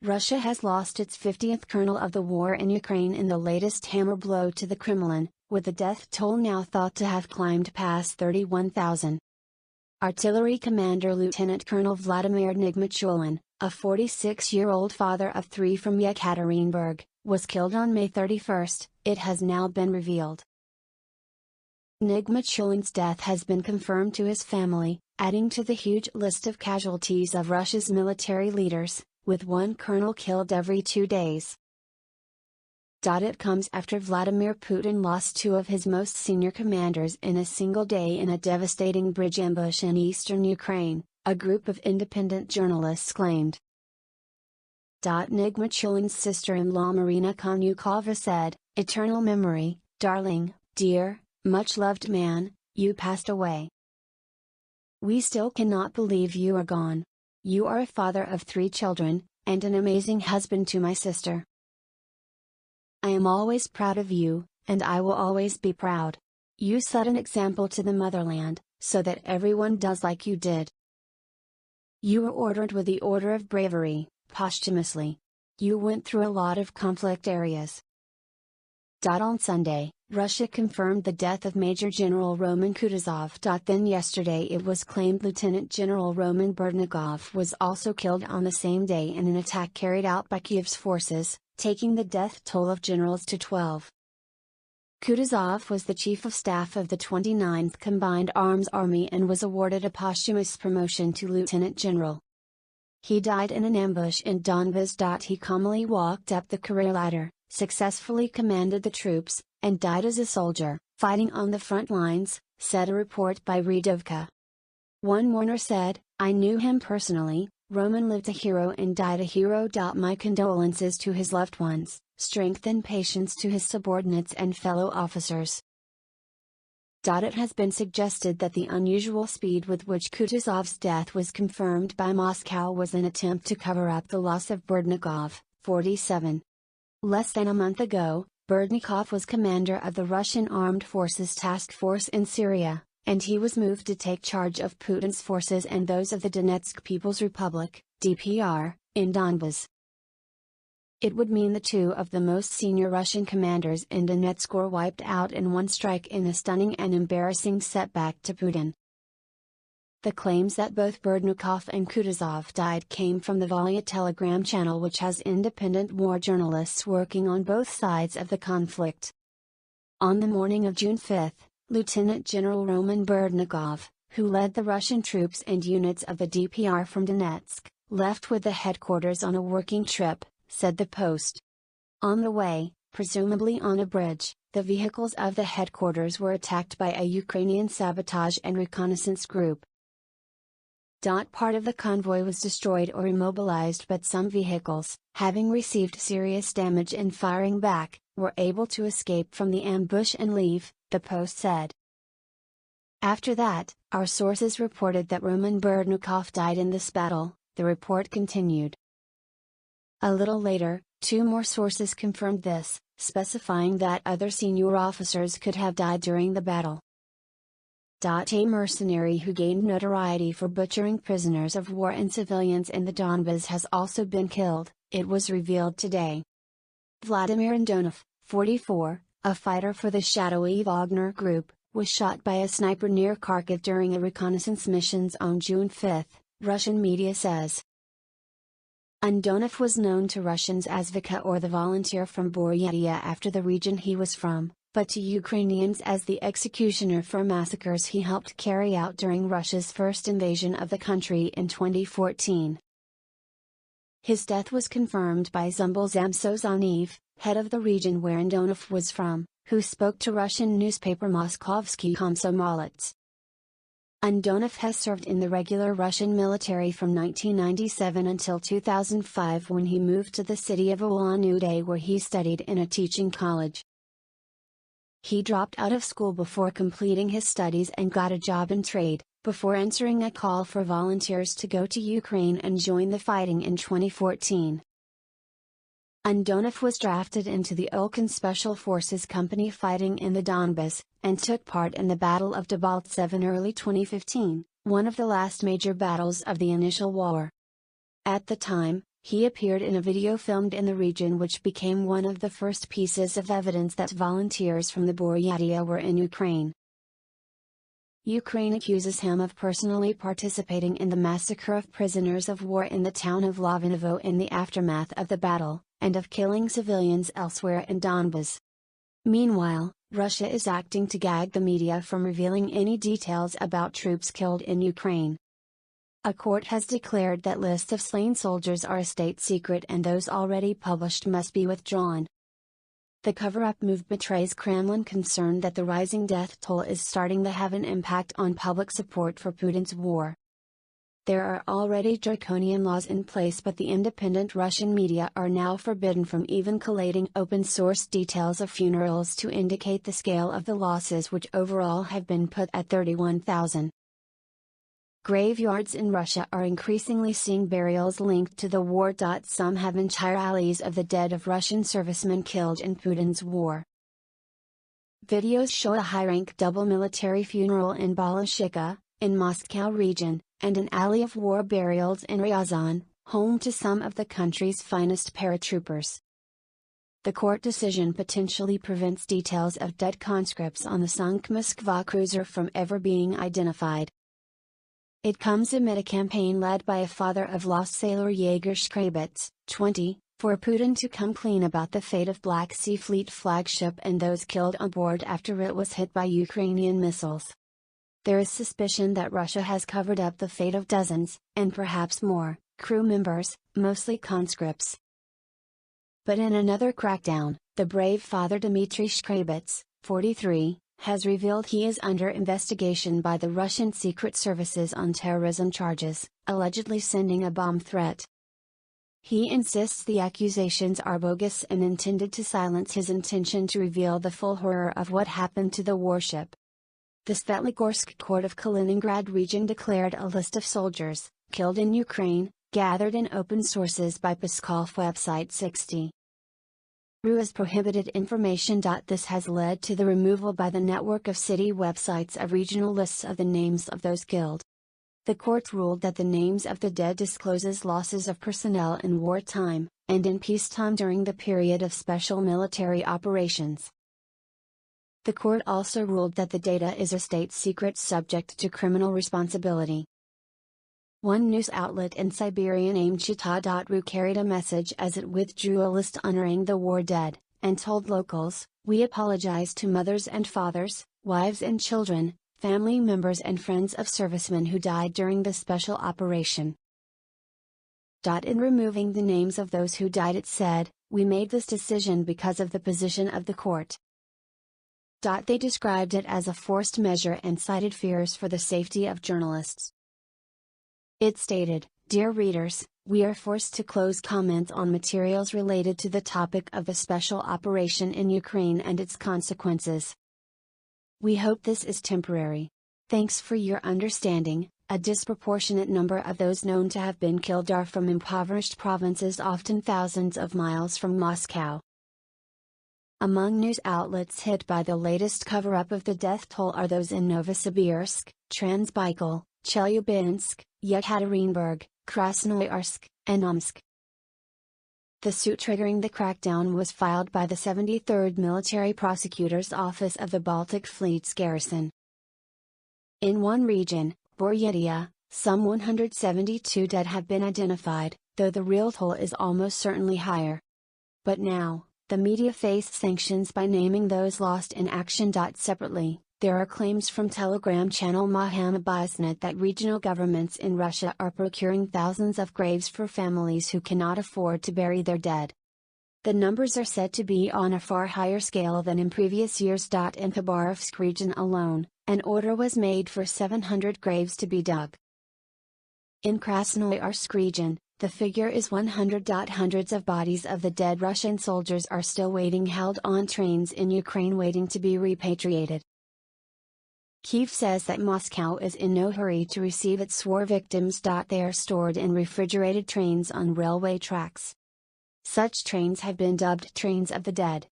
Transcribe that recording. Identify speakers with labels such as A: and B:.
A: Russia has lost its 50th colonel of the war in Ukraine in the latest hammer blow to the Kremlin, with the death toll now thought to have climbed past 31,000. Artillery commander Lieutenant Colonel Vladimir ᴄᴏʟᴏᴏ, a 46-year-old father of 3 from Yekaterinburg, was killed on May 31, it has now been revealed. ᴄᴏʟᴏᴏ's death has been confirmed to his family, adding to the huge list of casualties of Russia's military leaders, with one colonel killed every 2 days. It comes after Vladimir Putin lost 2 of his most senior commanders in a single day in a devastating bridge ambush in eastern Ukraine, a group of independent journalists claimed. ᴄᴏʟᴏᴏ's sister-in-law Marina Konyukova said, "Eternal memory, darling, dear, much-loved man, you passed away. We still cannot believe you are gone. You are a father of 3 children, and an amazing husband to my sister. I am always proud of you, and I will always be proud. You set an example to the motherland, so that everyone does like you did. You were ordered with the Order of Bravery, posthumously. You went through a lot of conflict areas." On Sunday, Russia confirmed the death of Major General Roman Kutuzov. Then yesterday it was claimed Lieutenant General Roman Berdnikov was also killed on the same day in an attack carried out by Kiev's forces, taking the death toll of generals to 12. Kutuzov was the chief of staff of the 29th Combined Arms Army and was awarded a posthumous promotion to lieutenant general. He died in an ambush in Donbas. He calmly walked up the career ladder, successfully commanded the troops, and died as a soldier, fighting on the front lines, said a report by ॠДВК. One mourner said, "I knew him personally, Roman lived a hero and died a hero. My condolences to his loved ones, strength and patience to his subordinates and fellow officers." It has been suggested that the unusual speed with which Kutuzov's death was confirmed by Moscow was an attempt to cover up the loss of Berdnikov, 47. Less than a month ago, Berdnikov was commander of the Russian Armed Forces Task Force in Syria, and he was moved to take charge of Putin's forces and those of the Donetsk People's Republic, DPR, in Donbas. It would mean the 2 of the most senior Russian commanders in Donetsk were wiped out in one strike in a stunning and embarrassing setback to Putin. The claims that both Berdnikov and Kutuzov died came from the Volya Telegram channel, which has independent war journalists working on both sides of the conflict. On the morning of June 5, Lieutenant General Roman Berdnikov, who led the Russian troops and units of the DPR from Donetsk, left with the headquarters on a working trip, said the Post. On the way, presumably on a bridge, the vehicles of the headquarters were attacked by a Ukrainian sabotage and reconnaissance group. Part of the convoy was destroyed or immobilized, but some vehicles, having received serious damage and firing back, were able to escape from the ambush and leave, the Post said. After that, our sources reported that Roman Berdnikov died in this battle, the report continued. A little later, 2 more sources confirmed this, specifying that other senior officers could have died during the battle. A mercenary who gained notoriety for butchering prisoners of war and civilians in the Donbas has also been killed, it was revealed today. Vladimir Andonov, 44, a fighter for the shadowy Wagner Group, was shot by a sniper near Kharkiv during a reconnaissance mission on June 5, Russian media says. Andonov was known to Russians as Vika, or the volunteer from Buryatia, after the region he was from, but to Ukrainians as the executioner for massacres he helped carry out during Russia's first invasion of the country in 2014. His death was confirmed by Zyumbil Zamsozhanev, head of the region where Andonov was from, who spoke to Russian newspaper Moskovsky Komsomolets. Andonov has served in the regular Russian military from 1997 until 2005, when he moved to the city of Ulan-Ude, where he studied in a teaching college. He dropped out of school before completing his studies and got a job in trade, before answering a call for volunteers to go to Ukraine and join the fighting in 2014. Andonov was drafted into the Ulkan Special Forces Company fighting in the Donbas, and took part in the Battle of Debaltseve in early 2015, one of the last major battles of the initial war. At the time, he appeared in a video filmed in the region, which became one of the first pieces of evidence that volunteers from the Buryatia were in Ukraine. Ukraine accuses him of personally participating in the massacre of prisoners of war in the town of Lavinovo in the aftermath of the battle, and of killing civilians elsewhere in Donbas. Meanwhile, Russia is acting to gag the media from revealing any details about troops killed in Ukraine. A court has declared that lists of slain soldiers are a state secret and those already published must be withdrawn. The cover-up move betrays Kremlin concern that the rising death toll is starting to have an impact on public support for Putin's war. There are already draconian laws in place, but the independent Russian media are now forbidden from even collating open-source details of funerals to indicate the scale of the losses, which overall have been put at 31,000. Graveyards in Russia are increasingly seeing burials linked to the war. Some have entire alleys of the dead of Russian servicemen killed in Putin's war. Videos show a high-rank double military funeral in Balashikha, in Moscow region, and an alley of war burials in Ryazan, home to some of the country's finest paratroopers. The court decision potentially prevents details of dead conscripts on the sunk Moskva cruiser from ever being identified. It comes amid a campaign led by a father of lost sailor Yegor Shkrabets, 20, for Putin to come clean about the fate of Black Sea Fleet flagship and those killed on board after it was hit by Ukrainian missiles. There is suspicion that Russia has covered up the fate of dozens, and perhaps more, crew members, mostly conscripts. But in another crackdown, the brave father Dmitry Shkrabets, 43, has revealed he is under investigation by the Russian secret services on terrorism charges, allegedly sending a bomb threat. He insists the accusations are bogus and intended to silence his intention to reveal the full horror of what happened to the warship. The Svetligorsk court of Kaliningrad region declared a list of soldiers, killed in Ukraine, gathered in open sources by Peskov website 60. RU as prohibited information. This has led to the removal by the network of city websites of regional lists of the names of those killed. The court ruled that the names of the dead discloses losses of personnel in wartime, and in peacetime during the period of special military operations. The court also ruled that the data is a state secret subject to criminal responsibility. One news outlet in Siberia named Chita.ru carried a message as it withdrew a list honoring the war dead, and told locals, "We apologize to mothers and fathers, wives and children, family members and friends of servicemen who died during the special operation." In removing the names of those who died, it said, "We made this decision because of the position of the court." They described it as a forced measure and cited fears for the safety of journalists. It stated, "Dear readers, we are forced to close comments on materials related to the topic of the special operation in Ukraine and its consequences. We hope this is temporary. Thanks for your understanding. A disproportionate number of those known to have been killed are from impoverished provinces, often thousands of miles from Moscow." Among news outlets hit by the latest cover-up of the death toll are those in Novosibirsk, Transbaikal, Chelyabinsk, Yekaterinburg, Krasnoyarsk, and Omsk. The suit triggering the crackdown was filed by the 73rd Military Prosecutor's Office of the Baltic Fleet's garrison. In one region, Buryatia, some 172 dead have been identified, though the real toll is almost certainly higher. But now, the media face sanctions by naming those lost in action. Separately, there are claims from Telegram channel Mohammed that regional governments in Russia are procuring thousands of graves for families who cannot afford to bury their dead. The numbers are said to be on a far higher scale than in previous years. In Khabarovsk region alone, an order was made for 700 graves to be dug. In Krasnoyarsk region, the figure is 100. Hundreds of bodies of the dead Russian soldiers are still waiting, held on trains in Ukraine, waiting to be repatriated. Kyiv says that Moscow is in no hurry to receive its war victims. They are stored in refrigerated trains on railway tracks. Such trains have been dubbed trains of the dead.